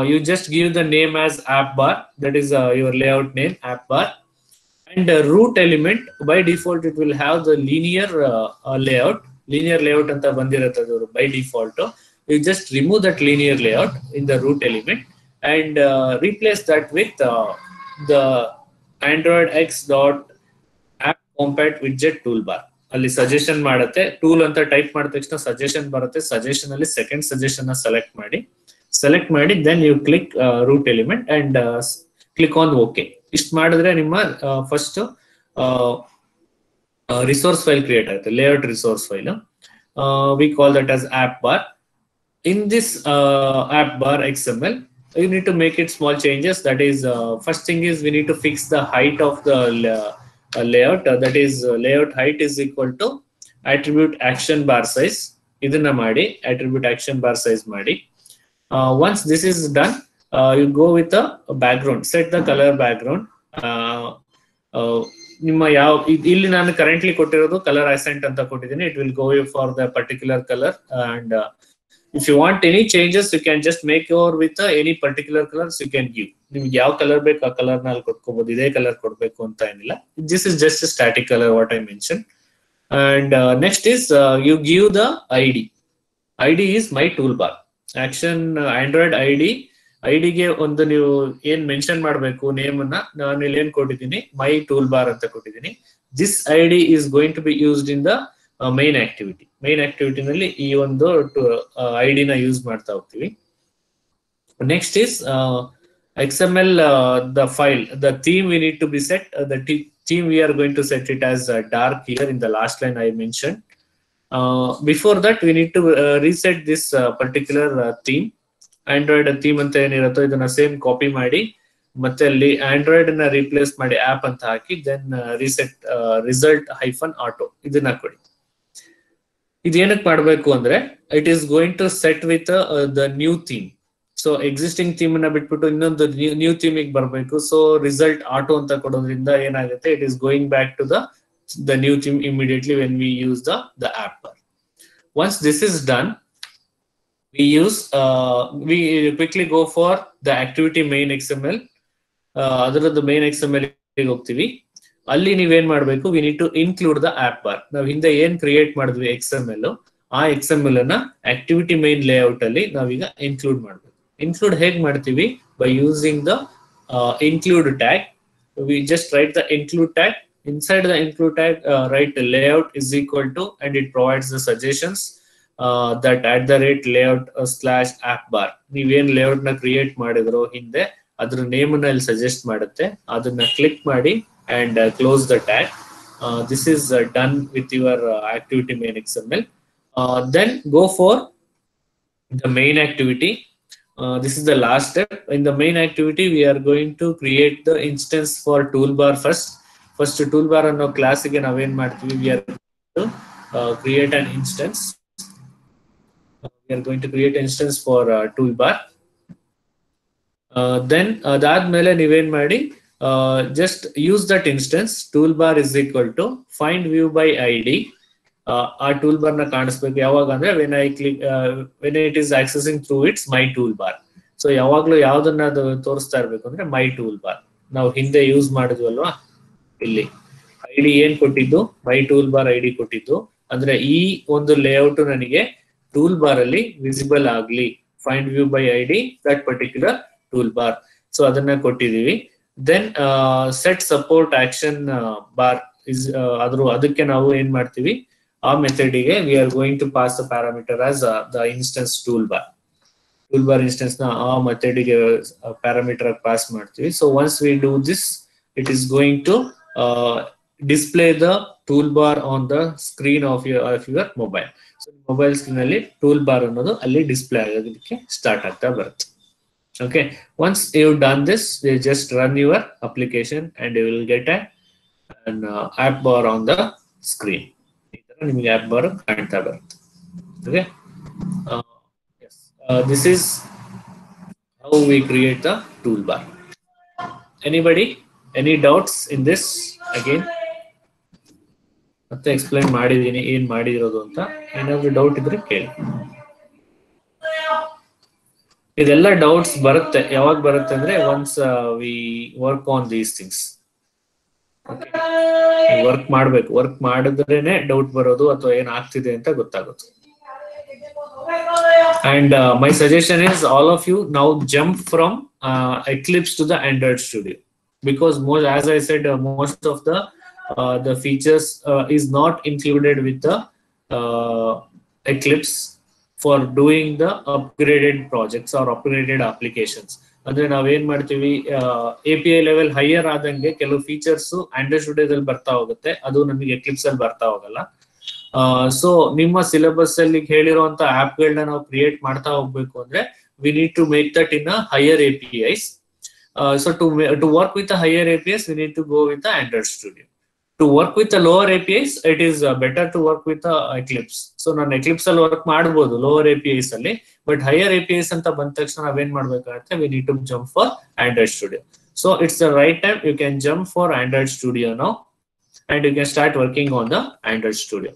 you just give the name as app bar, that is your layout name app bar, and root element by default it will have the linear layout anta bandirutte by default. You just remove that linear layout in the root element and replace that with the Android X.app compat widget toolbar. ಅಲ್ಲಿ suggestion ಮಾಡುತ್ತೆ, tool ಅಂತ type ಮಾಡಿದ ತಕ್ಷಣ suggestion ಬರುತ್ತೆ. Suggestion ಅಲ್ಲಿ second suggestion ನ select ಮಾಡಿ then you click root element and click on okay. ಇಷ್ಟು ಮಾಡಿದ್ರೆ ನಿಮ್ಮ ಫಸ್ಟ್ ರಿಸೋರ್ಸ್ ಫೈಲ್ ಕ್ರಿಯೇಟ್ ಆಗುತ್ತೆ, layout resource file. We call that as app bar. In this app bar XML, you need to make it small changes. That is, first thing is we need to fix the height of the layout. That is, layout height is equal to attribute action bar size. Idana ಮಾಡಿ attribute action bar size ಮಾಡಿ. Once this is done, you go with the background. Set the color background. ನಿಮ್ಮ ಯಾವ ಇಲ್ಲಿ ನಾನು currently ಕೊಟ್ಟಿರೋದು colour accent ಅಂತ ಕೊಟ್ಟಿದ್ದೀನಿ. It will go for the particular colour and if you want any changes you can just make over with any particular colors you can give. ನಿಮ್ಗೆ ಯಾವ colour ಬೇಕು ಆ ಕಲರ್ ನಲ್ಲಿ ಕೊಟ್ಕೋಬಹುದು, ಇದೇ ಕಲರ್ ಕೊಡ್ಬೇಕು ಅಂತ ಏನಿಲ್ಲ. This is just a static color what I mentioned. And next is you give the ID is my toolbar action. Android ID ಗೆ ಒಂದು ನೀವು ಏನ್ ಮೆನ್ಷನ್ ಮಾಡಬೇಕು ನೇಮ್ ಅನ್ನ. ನಾನು ಇಲ್ಲಿ ಏನ್ ಕೊಟ್ಟಿದ್ದೀನಿ, ಮೈ ಟೂಲ್ ಬಾರ್ ಅಂತ ಕೊಟ್ಟಿದ್ದೀನಿ. This ID is going to be used in the main activity ನಲ್ಲಿ ಈ ಒಂದು ID ನ ಯೂಸ್ ಮಾಡ್ತಾ ಹೋಗ್ತೀವಿ. Next is XML, the file, the theme we need to be set. The theme we are going to set it as dark here in the last line I mentioned. Before that we need to reset this particular theme. Android theme ಅಂತ ಏನಿರುತ್ತೋ ಇದನ್ನ same copy ಮಾಡಿ ಮತ್ತೆ ಅಲ್ಲಿ Android ನ replace ಮಾಡಿ app ಅಂತ ಹಾಕಿ then reset result -auto ಇದನ್ನ ಕೊಡಿ. ಇದೇನಕ್ಕೆ ಮಾಡಬೇಕು ಅಂದ್ರೆ it is going to set with the new theme. So existing theme ನ ಬಿಟ್ಬಿಟ್ಟು ಇನ್ನೊಂದು ನ್ಯೂ ಥೀಮ್ ಗೆ ಬರಬೇಕು. ಸೊ ರಿಸಲ್ಟ್ ಆಟೋ ಅಂತ ಕೊಡೋದ್ರಿಂದ ಏನಾಗುತ್ತೆ, it is going back to the new theme immediately when we use the app bar. Once this is done, we quickly go for the activity main XML. ಅದರದ್ದು main XML ಗೆ ಹೋಗ್ತೀವಿ. ಅಲ್ಲಿ ನೀವೇನ್ ಮಾಡ್ಬೇಕು, we need to include the app bar. ನಾವು ಹಿಂದೆ ಏನ್ create ಮಾಡಿದ್ವಿ XML, ಆ XML ಅನ್ನ ಆಕ್ಟಿವಿಟಿ ಮೈನ್ ಲೇಔಟ್ ಅಲ್ಲಿ ನಾವೀಗ ಇನ್ಕ್ಲೂಡ್ ಮಾಡ್ಬೇಕು. ಇನ್ಕ್ಲೂಡ್ ಹೇಗ್ ಮಾಡ್ತೀವಿ, by using the include tag. We just right the include tag. Inside the include tag, write layout is equal to, and it provides the suggestions that @layout /app bar. ನೀವೇನ್ layout ನ create ಮಾಡಿದ್ರು ಹಿಂದೆ ಅದ್ರ name ನ ಇಲ್ಲಿ suggest ಮಾಡುತ್ತೆ. ಅದನ್ನ click ಮಾಡಿ and close the tag. This is done with your activity main XML. Then go for the main activity. this is the last step. In the main activity, we are going to create the instance for toolbar first. First toolbar ಅನ್ನೋ ಕ್ಲಾಸಿಗೆ ನಾವೇನ್ ಮಾಡ್ತೀವಿ, we are going to create an instance. We are going to create an instance for toolbar. Then ಅದಾದ್ಮೇಲೆ ನೀವೇನ್ ಮಾಡಿ, just use that instance. Toolbar is equal to find view by ID. ಆ toolbar ನ ಕಾಣಿಸ್ಬೇಕು ಯಾವಾಗ ಅಂದ್ರೆ when it is accessing through its my toolbar. So ಯಾವಾಗ್ಲೂ ಯಾವ್ದನ್ನ ಅದು ತೋರಿಸ್ತಾ ಇರ್ಬೇಕು ಅಂದ್ರೆ ಮೈ ಟೂಲ್ಬಾರ್. ನಾವು ಹಿಂದೆ ಯೂಸ್ ಮಾಡಿದ್ವಲ್ವಾ, ಇಲ್ಲಿ ಐಡಿ ಏನ್ ಕೊಟ್ಟಿದ್ದು, ಮೈ ಟೂಲ್ಬಾರ್ ಐಡಿ ಕೊಟ್ಟಿದ್ದು. ಅಂದ್ರೆ ಈ ಒಂದು ಲೇಔಟ್ ನನಗೆ ಟೂಲ್ಬಾರ್ ಅಲ್ಲಿ ವಿಸಿಬಲ್ ಆಗ್ಲಿ, find view by ID that particular toolbar. So ಅದನ್ನ ಕೊಟ್ಟಿದೀವಿ. Then set support action bar is ಅದಕ್ಕೆ ನಾವು ಏನ್ ಮಾಡ್ತೀವಿ, ಆ ಮೆಥಡಿಗೆ we are going to pass the parameter as the instance toolbar instance ನ ಆ ಮೆಥಡಿಗೆ ಪ್ಯಾರಾಮೀಟರ್ ಪಾಸ್ ಮಾಡ್ತೀವಿ. So once we do this, it is going to display the toolbar on the screen of your mobile. So mobile screen ಅಲ್ಲಿ toolbar ಅನ್ನೋದು ಅಲ್ಲಿ display ಆಗೋದಕ್ಕೆ start ಆಗ್ತಾ ಬರುತ್ತೆ. Okay, once you've done this, you just run your application and you will get an app bar on the screen. ನಿಮಗೆ app bar ಕಾಣ್ತಾ ಬರುತ್ತೆ. Okay, yes, this is how we create the toolbar. Anybody, any doubts in this? Again, ಮತ್ತೆ explain ಮಾಡಿದೀನಿ ಏನ್ ಮಾಡಿರೋದು ಅಂತ. ಏನಾದ್ರು doubt ಇದ್ರೆ ಕೇಳಿ. ಇದೆಲ್ಲ ಡೌಟ್ಸ್ ಬರುತ್ತೆ. ಯಾವಾಗ ಬರುತ್ತೆ ಅಂದ್ರೆ once we work on these things. Work ಮಾಡ್ಬೇಕು, ವರ್ಕ್ ಮಾಡಿದ್ರೇನೆ ಡೌಟ್ ಬರೋದು ಅಥವಾ ಏನ್ ಆಗ್ತಿದೆ ಅಂತ ಗೊತ್ತಾಗುತ್ತೆ. And my suggestion is all of you now jump from Eclipse to the Android Studio, because most, as I said, most of the features is not included with the Eclipse for doing the upgraded projects or upgraded applications. ಅಂದ್ರೆ ನಾವೇನ್ ಮಾಡ್ತೀವಿ, API level higher ಆದಂಗೆ ಕೆಲವು features Android ಸ್ಟುಡಿಯೋದಲ್ಲಿ ಬರ್ತಾ ಹೋಗುತ್ತೆ, ಅದು ನಮಗೆ ಎಕ್ಲಿಪ್ಸ್ ಅಲ್ಲಿ ಬರ್ತಾ ಹೋಗಲ್ಲ. ಸೊ ನಿಮ್ಮ ಸಿಲೆಬಸ್ ಅಲ್ಲಿ ಹೇಳಿರುವಂತ ಆಪ್ ಗಳನ್ನ ನಾವು ಕ್ರಿಯೇಟ್ ಮಾಡ್ತಾ ಹೋಗ್ಬೇಕು ಅಂದ್ರೆ we need to make that in a higher APIs. So to work with the higher APIs, we need to go with the Android Studio. To work with the lower APIs, it is better to work with the Eclipse. So ನಾನು Eclipse ಅಲ್ಲಿ work ಮಾಡಬಹುದು lower APIs ಅಲ್ಲಿ, but higher APIs ಅಂತ ಬಂದ ತಕ್ಷಣ ನಾವೇನ್ ಮಾಡ್ಬೇಕಾಗುತ್ತೆ, we need to jump for Android Studio. So it's the right time, you can jump for Android Studio now and you can start working on the Android Studio.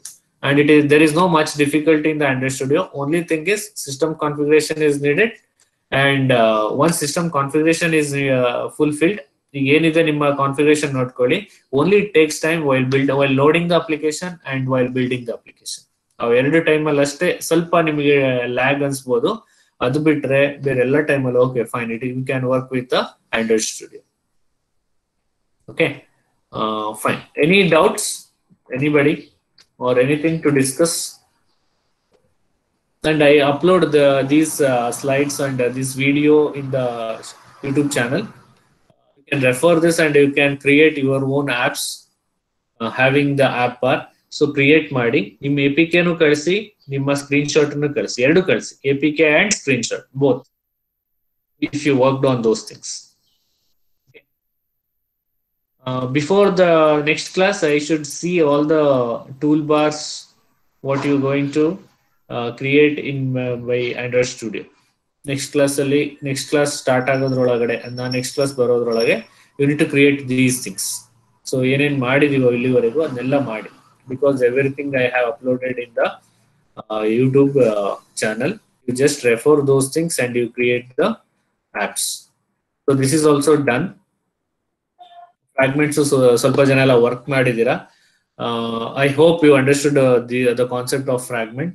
And there is no much difficulty in the Android Studio. Only thing is system configuration is needed, and once system configuration is fulfilled, ಏನಿದೆ ನಿಮ್ಮ configuration ನೋಡ್ಕೊಳ್ಳಿ. Only it takes time while loading the application and while building the application. ಅವು ಎರಡು ಟೈಮಲ್ಲಿ ಅಷ್ಟೇ ಸ್ವಲ್ಪ ನಿಮಗೆ lag ಅನ್ಸ್ಬೋದು, ಅದು ಬಿಟ್ರೆ ಬೇರೆ ಎಲ್ಲ ಟೈಮಲ್ಲಿ okay fine, you can work with the Android Studio. Okay, fine. Any doubts, anybody or anything to discuss? And I upload these slides and this video in the YouTube channel. You can refer this and you can create your own apps having the app bar. So create ಮಾಡಿ, ನಿಮ್ಮ APK ನು ಕಳಿಸಿ, ನಿಮ್ಮ screenshot ನು ಕಳಿಸಿ, ಎರಡು ಕಳಿಸಿ, APK and screenshot both, if you worked on those things. Before the next class, I should see all the toolbars what you're going to create in by Android Studio. Next class start ಆಗೋದ್ರೊಳಗಡೆ, next class ಬರೋದ್ರೊಳಗೆ you need to create these things. So ಏನೇನ್ ಮಾಡಿದೀವೋ ಇಲ್ಲಿವರೆಗೂ ಅದನ್ನೆಲ್ಲ ಮಾಡಿ, because everything I have uploaded in the YouTube channel. You just refer those things and you create the apps. So this is also done. Fragments ಸ್ವಲ್ಪ ಜನ ಎಲ್ಲ work ಮಾಡಿದೀರಾ. I hope you understood the concept of fragment.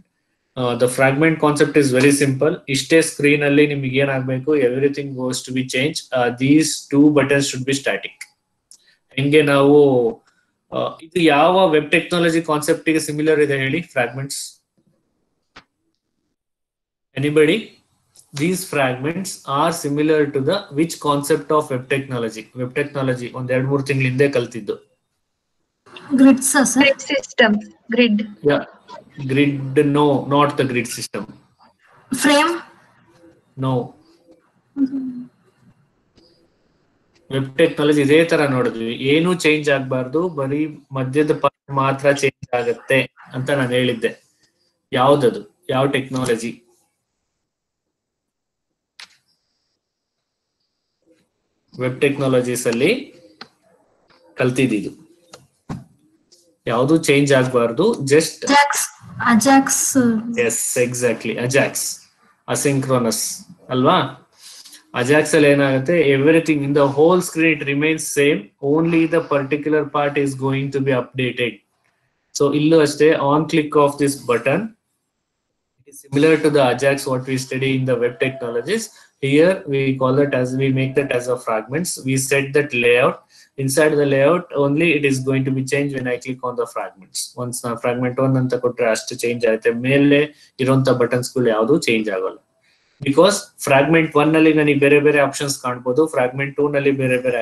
The fragment concept is very simple. ಇಷ್ಟೇ screen ಅಲ್ಲಿ ನಿಮಗೆ ಏನಾಗಬೇಕು, everything goes to be change. These 2 buttons should be static. ಹೆಂಗೆ ನಾವು ಇದು ಯಾವ ವೆಬ್ ಟೆಕ್ನಾಲಜಿ ಕಾನ್ಸೆಪ್ಟ್ ಗೆ ಸಿಮಿಲರ್ ಇದೆ ಹೇಳಿ? Fragments, anybody? These fragments are similar to the which concept of web technology? Web technology ಒಂದ್ 2-3 ತಿಂಗಳ ಹಿಂದೆ ಕಲ್ತಿದ್ದು. Grid system. Grid. Yeah, grid. No, not the grid system. Frame. No, web technology ಇದೇ ತರ ನೋಡಿದ್ವಿ, ಏನು ಚೇಂಜ್ ಆಗ್ಬಾರ್ದು, ಬರೀ ಮಧ್ಯದ ಪಾರ್ಟ್ ಮಾತ್ರ ಚೇಂಜ್ ಆಗುತ್ತೆ ಅಂತ ನಾನು ಹೇಳಿದ್ದೆ. ಯಾವ್ದದು, ಯಾವ ಟೆಕ್ನಾಲಜಿ? ವೆಬ್ ಟೆಕ್ನಾಲಜೀಸ್ ಅಲ್ಲಿ ಕಲ್ತಿದ್ದು ಯಾವುದು ಚೇಂಜ್ ಆಗ್ಬಾರ್ದು, just Ajax. Yes, exactly, Ajax, asynchronous ಅಲ್ವಾ? ಅಜಾಕ್ಸ್ ಅಲ್ಲಿ ಏನಾಗುತ್ತೆ, everything in the whole screen it remains same, only the particular part is going to be updated. So ಇಲ್ಲೂ ಅಷ್ಟೇ, on click of this button, it is similar to the Ajax what we study in the web technologies. Here we call that as, we make that as a fragments. We set that layout. Inside the layout only it is going to be changed when I click on the fragments. Once na fragment 1 anta kotre ashtu change ಆಗುತ್ತೆ, ಮೇಲೆ ಇರುವಂತ buttons ಗಳು ಯಾವುದು change ಆಗಲ್ಲ. Because fragment 1 ನಲ್ಲಿ ನನಗೆ ಬೇರೆ ಬೇರೆ ಆಪ್ಷನ್ಸ್ ಕಾಣ್ಬೋದು, ಫ್ರಾಗ್ಮೆಂಟ್ 2 ನಲ್ಲಿ ಬೇರೆ ಬೇರೆ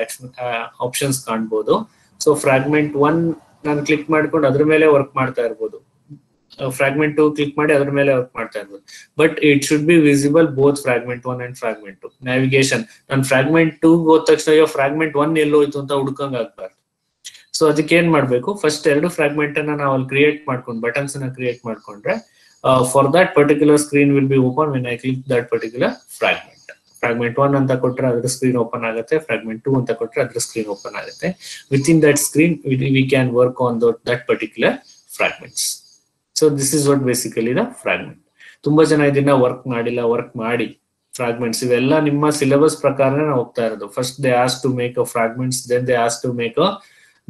ಆಪ್ಷನ್ಸ್ ಕಾಣ್ಬೋದು. ಸೊ ಫ್ರಾಗ್ಮೆಂಟ್ 1 ನಾನು ಕ್ಲಿಕ್ ಮಾಡ್ಕೊಂಡು ಅದ್ರ ಮೇಲೆ ವರ್ಕ್ ಮಾಡ್ತಾ ಇರ್ಬೋದು, ಫ್ರಾಗ್ಮೆಂಟ್ 2 ಕ್ಲಿಕ್ ಮಾಡಿ ಅದ್ರ ಮೇಲೆ ವರ್ಕ್ ಮಾಡ್ತಾ ಇರ್ಬೋದು. But it should be visible both fragment 1 and fragment 2. Navigation ನಾನು ಫ್ರಾಗ್ಮೆಂಟ್ 2 ಹೋದ ತಕ್ಷಣ ಫ್ರಾಗ್ಮೆಂಟ್ 1 ಎಲ್ಲೋಯ್ತು ಅಂತ ಹುಡ್ಕಂಗ್ ಆಗ್ಬಾರ್ದು. ಸೊ ಅದಕ್ಕೆ ಏನ್ ಮಾಡ್ಬೇಕು, ಫಸ್ಟ್ 2 ಫ್ರಾಗ್ಮೆಂಟ್ ಅನ್ನ ನಾವು ಅಲ್ಲಿ ಕ್ರಿಯೇಟ್ ಮಾಡ್ಕೊಂಡು ಬಟನ್ಸ್ ಅನ್ನ ಕ್ರಿಯೇಟ್ ಮಾಡ್ಕೊಂಡ್ರೆ, for that particular screen will be open when I click that particular fragment. Fragment 1 ಅಂತ ಕೊಟ್ರೆ ಅದ್ರ ಸ್ಕ್ರೀನ್ ಓಪನ್ ಆಗುತ್ತೆ, ಫ್ರಾಗ್ಮೆಂಟ್ 2 ಅಂತ ಕೊಟ್ರೆ ಅದ್ರ ಸ್ಕ್ರೀನ್ ಓಪನ್ ಆಗುತ್ತೆ. With in that screen we can work on that particular fragments. So this is what basically the fragment. ತುಂಬಾ ಜನ ಇದನ್ನ ವರ್ಕ್ ಮಾಡಿಲ್ಲ, ವರ್ಕ್ ಮಾಡಿ ಫ್ರಾಗ್ಮೆಂಟ್ಸ್ ಇವೆಲ್ಲ ನಿಮ್ಮ ಸಿಲೆಬಸ್ ಪ್ರಕಾರನೇ ನಾವು ಹೋಗ್ತಾ ಇರೋದು. First they has to make a fragments, then they has to make a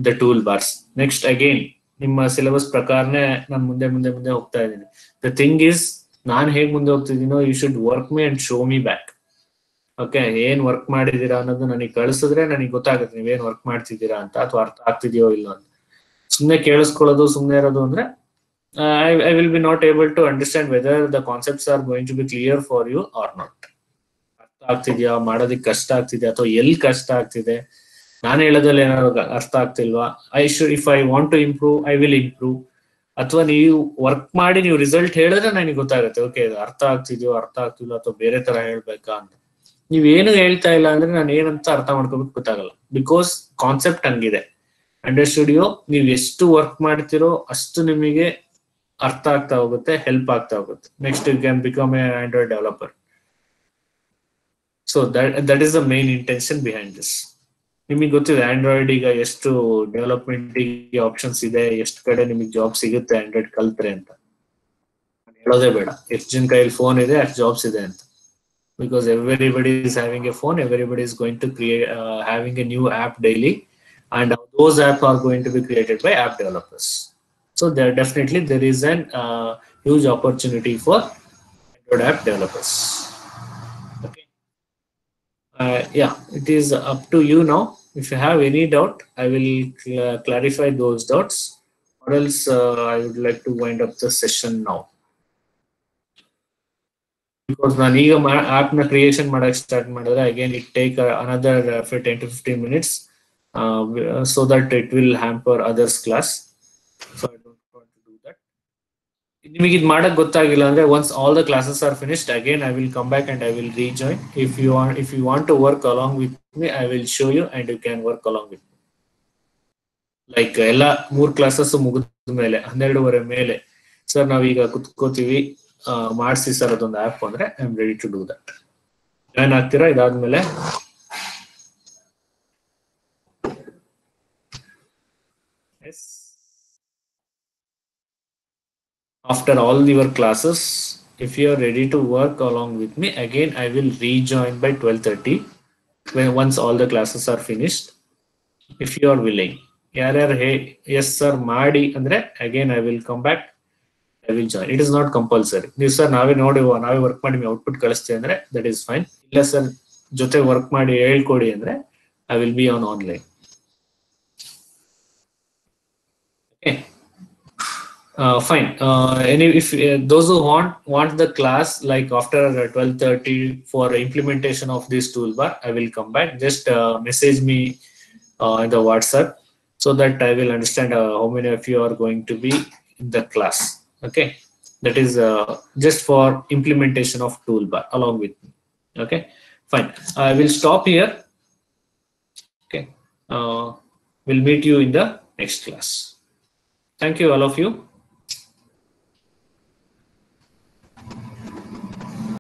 the tool bars. Next again ನಿಮ್ಮ ಸಿಲೆಬಸ್ ಪ್ರಕಾರನೇ ನಾನು ಮುಂದೆ ಮುಂದೆ ಮುಂದೆ ಹೋಗ್ತಾ ಇದ್ದೀನಿ. ದ ಥಿಂಗ್ ಇಸ್, ನಾನು ಹೇಗ್ ಮುಂದೆ ಹೋಗ್ತಿದ್ದೀನೋ you should work me and show me back. Okay, ಏನ್ ವರ್ಕ್ ಮಾಡಿದೀರಾ ಅನ್ನೋದು ನನಗೆ ಕಳಿಸಿದ್ರೆ ನನಗೆ ಗೊತ್ತಾಗುತ್ತೆ ನೀವೇನ್ ವರ್ಕ್ ಮಾಡ್ತಿದ್ದೀರಾ ಅಂತ, ಅಥವಾ ಅರ್ಥ ಆಗ್ತಿದೆಯೋ ಇಲ್ಲೋ ಅಂತ. ಸುಮ್ಮನೆ ಕೇಳಿಸ್ಕೊಳ್ಳೋದು, ಸುಮ್ಮನೆ ಇರೋದು ಅಂದ್ರೆ I will be not able to understand whether the concepts are going to be clear for you or not. ಅರ್ಥ ಆಗ್ತಿದ್ಯಾ, ಮಾಡೋದಕ್ಕೆ ಕಷ್ಟ ಆಗ್ತಿದ್ಯಾ, ಅಥವಾ ಎಲ್ಲಿ ಕಷ್ಟ ಆಗ್ತಿದೆ, ನಾನು ಹೇಳೋದ್ರಲ್ಲಿ ಏನಾದ್ರು ಅರ್ಥ ಆಗ್ತಿಲ್ವಾ, if I want to improve I will improve. ಅಥವಾ ನೀವು ವರ್ಕ್ ಮಾಡಿ ನೀವು ರಿಸಲ್ಟ್ ಹೇಳಿದ್ರೆ ನನಗೆ ಗೊತ್ತಾಗುತ್ತೆ, ಓಕೆ ಇದು ಅರ್ಥ ಆಗ್ತಿದ್ಯೋ ಅರ್ಥ ಆಗ್ತಿಲ್ಲ, ಅಥವಾ ಬೇರೆ ತರ ಹೇಳ್ಬೇಕಾ ಅಂತ. ನೀವೇನು ಹೇಳ್ತಾ ಇಲ್ಲ ಅಂದ್ರೆ ನಾನು ಏನಂತ ಅರ್ಥ ಮಾಡ್ಕೋಬೇಕು ಗೊತ್ತಾಗಲ್ಲ, ಬಿಕಾಸ್ ಕಾನ್ಸೆಪ್ಟ್ ಹಂಗಿದೆ. ಅಂಡರ್ಸ್ಟುಡಿಯೋ ನೀವು ಎಷ್ಟು ವರ್ಕ್ ಮಾಡ್ತಿರೋ ಅಷ್ಟು ನಿಮಗೆ ಅರ್ಥ ಆಗ್ತಾ ಹೋಗುತ್ತೆ, ಹೆಲ್ಪ್ ಆಗ್ತಾ ಹೋಗುತ್ತೆ. Next you can become a android developer. So that is the main intention behind this. ನಿಮಗೆ ಗೊತ್ತಿದೆ ಆಂಡ್ರಾಯ್ಡ್ ಈಗ ಎಷ್ಟು ಡೆವಲಪ್ಮೆಂಟ್ ಆಪ್ಷನ್ಸ್ ಇದೆ, ಎಷ್ಟು ಕಡೆ ನಿಮಗೆ ಜಾಬ್ ಸಿಗುತ್ತೆ ಆಂಡ್ರಾಯ್ಡ್ ಕಲ್ತ್ರೆ ಅಂತ ಹೇಳೋದೇ ಬೇಡ. ಎಷ್ಟು ಜನ ಕೈಯಲ್ಲಿ ಫೋನ್ ಇದೆ ಅಷ್ಟು ಜಾಬ್ಸ್ ಇದೆ ಅಂತ. Because everybody is having a phone, everybody is going to create having a new app daily, and those apps are going to be created by app developers. So there definitely there is an huge opportunity for Android app developers. Okay, yeah, it is up to you now. If you have any doubt, I will clarify those doubts, or else I would like to wind up the session now. Because ನಾನು ಈಗ app ನ creation ಮಾಡಕ್ start ಮಾಡಿದ್ರೆ again it take another 10 to 15 minutes so that it will hamper others class. So I don't want to do that. ನಿಮಗೆ ಇದು ಮಾಡಕ್ ಗೊತ್ತಾಗಿಲ್ಲ ಅಂದ್ರೆ once all the classes are finished, again I will come back and I will rejoin. If you want to work along with me, I will show you and you can work along with me. Like ಎಲ್ಲ 3 classes ಮುಗಿದ ಮೇಲೆ 12:30 ಮೇಲೆ sir ನಾವೀಗ ಕುತ್ಕೋತೀವಿ, ಮಾಡಿಸಿ sir ಅದೊಂದು app ಅಂದ್ರೆ I am ready to do that. Join ಆಗ್ತೀರಾ? ಇದಾದ್ಮೇಲೆ after all your classes, if you are ready to work along with me, again I will rejoin by 12:30 once all the classes are finished. If you are willing, yaryar hey yes sir ಮಾಡಿ ಅಂದ್ರೆ again I will come back, I will join. It is not compulsory. ನೀವು sir ನಾವೇ work ಮಾಡಿ output ಕಳಿಸ್ತೀವಿ ಅಂದ್ರೆ that is fine. ಇಲ್ಲ sir ಜೊತೆ work ಮಾಡಿ ಹೇಳ್ಕೊಡಿ ಅಂದ್ರೆ I will be on online. Okay, fine. If those who want the class like after 12:30 for implementation of this toolbar, I will come back. Just message me in the WhatsApp so that I will understand how many of you are going to be in the class. Okay, that is just for implementation of toolbar along with me. Okay, Fine. I will stop here. Okay. We'll meet you in the next class. Thank you, all of you.